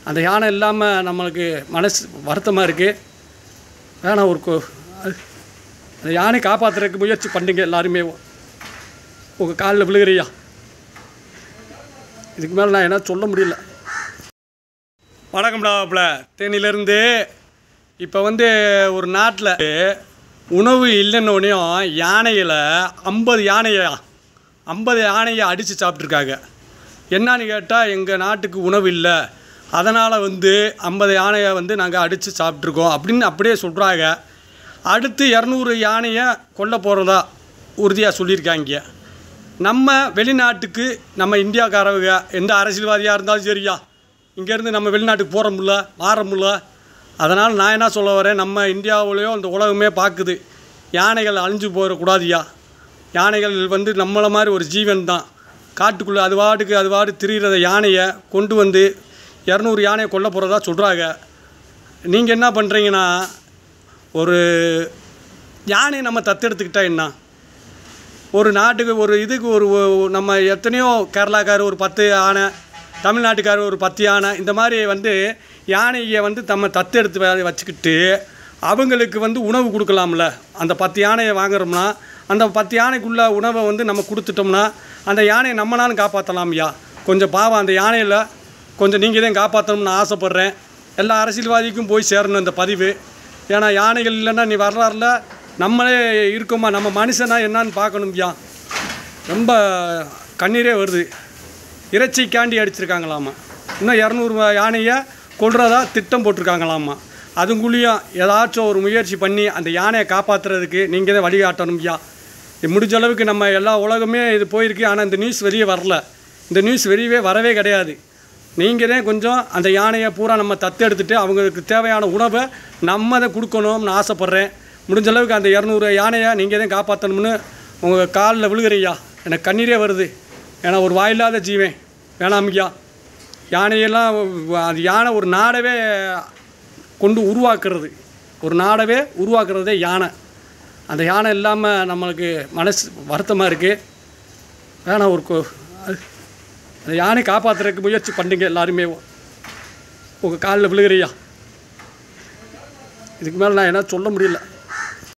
அந்த யானை இல்லாமல் நம்மளுக்கு மனசு வருத்தமாக இருக்குது. வேணாம் அந்த யானை காப்பாற்றுறதுக்கு முயற்சி பண்ணுங்க எல்லாருமே. உங்கள் காலில் விழுகிறியா? இதுக்கு மேலே நான் என்ன சொல்ல முடியல. வணக்கம்டாப்ல, தேனியிலேருந்து. இப்போ ஒரு நாட்டில் உணவு இல்லைன்னொன்னையும் யானையில் 50 யானையை அடித்து சாப்பிட்ருக்காங்க. என்னான்னு கேட்டால், எங்கள் நாட்டுக்கு உணவு இல்லை, அதனால் 50 யானையை நாங்கள் அடித்து சாப்பிட்ருக்கோம் அப்படின்னு அப்படியே சொல்கிறாங்க. அடுத்து 200 யானையை கொல்ல போகிறதா உறுதியாக சொல்லியிருக்காங்க. நம்ம வெளிநாட்டுக்கு நம்ம இந்தியாக்காரவங்க எந்த அரசியல்வாதியாக இருந்தாலும் சரியா, இங்கேருந்து நம்ம வெளிநாட்டுக்கு போகிறோம்ல, மாறமுல்ல. அதனால் நான் என்ன சொல்ல வரேன், நம்ம இந்தியாவிலையோ அந்த உலகமே பார்க்குது, யானைகள் அழிஞ்சு போயிடக்கூடாதுயா. யானைகள் நம்மளை மாதிரி ஒரு ஜீவன் தான். காட்டுக்குள்ளே அது பாடு திரிகிறத யானையை கொண்டு 200 யானையை கொல்ல போகிறதா சொல்கிறாங்க. நீங்கள் என்ன பண்ணுறீங்கன்னா, ஒரு யானையை நம்ம தத்தெடுத்துக்கிட்டால் என்ன? ஒரு நாட்டுக்கு இதுக்கு நம்ம எத்தனையோ கேரளாக்காரர் ஒரு 10 யானை, தமிழ்நாட்டுக்காரர் ஒரு 10 யானை, இந்த மாதிரி யானையை நம்ம தத்தெடுத்து வச்சுக்கிட்டு அவங்களுக்கு உணவு கொடுக்கலாம்ல. அந்த 10 யானையை வாங்குறோம்னா அந்த 10 யானைக்குள்ள உணவை நம்ம கொடுத்துட்டோம்னா அந்த யானையை நம்மளாலும் காப்பாற்றலாம்யா. கொஞ்சம் பாவம் அந்த யானையில் கொஞ்சம் நீங்கள் தான் காப்பாற்றணும்னு ஆசைப்பட்றேன். எல்லா அரசியல்வாதிக்கும் போய் சேரணும் இந்த பதிவு. ஏன்னா யானைகள் இல்லைன்னா நீ வரலாறுல நம்மளே இருக்கோமா, நம்ம மனுஷனா என்னான்னு பார்க்கணும்யா. ரொம்ப கண்ணீரே வருது. இறைச்சிக்காண்டி அடிச்சிருக்காங்களாமா. இன்னும் 200 யானையை கொல்றதா திட்டம் போட்டிருக்காங்களாமா. அதுக்குள்ளேயும் ஏதாச்சும் ஒரு முயற்சி பண்ணி அந்த யானையை காப்பாற்றுறதுக்கு நீங்கள் தான் வழிகாட்டணும்யா. முடிஞ்ச அளவுக்கு நம்ம எல்லா உலகமே இது போயிருக்கு. ஆனால் இந்த நியூஸ் வெளியே வரல. இந்த நியூஸ் வெளியே வரவே கிடையாது. நீங்கள் தான் கொஞ்சம் அந்த யானையை பூரா நம்ம தத்தெடுத்துட்டு அவங்களுக்கு தேவையான உணவை நம்ம தான் கொடுக்கணும்னு ஆசைப்பட்றேன். முடிஞ்ச அளவுக்கு அந்த 200 யானையை நீங்கள் தான் காப்பாற்றணும்னு உங்கள் காலில் விழுகிறியா. எனக்கு கண்ணீரே வருது. ஏன்னா ஒரு வாயில்லாத ஜீவன் வேணாமியா. யானையெல்லாம் அது யானை ஒரு நாடவே கொண்டு உருவாக்குறது, ஒரு நாடவே உருவாக்குறதே யானை. அந்த யானை இல்லாமல் நம்மளுக்கு மனசு வருத்தமாக இருக்குது. வேணாம் அந்த யானை காப்பாற்றுறதுக்கு முயற்சி பண்ணுங்க எல்லாருமே. உங்கள் காலில் விழுகிறியா? இதுக்கு மேலே நான் என்ன சொல்ல முடியல.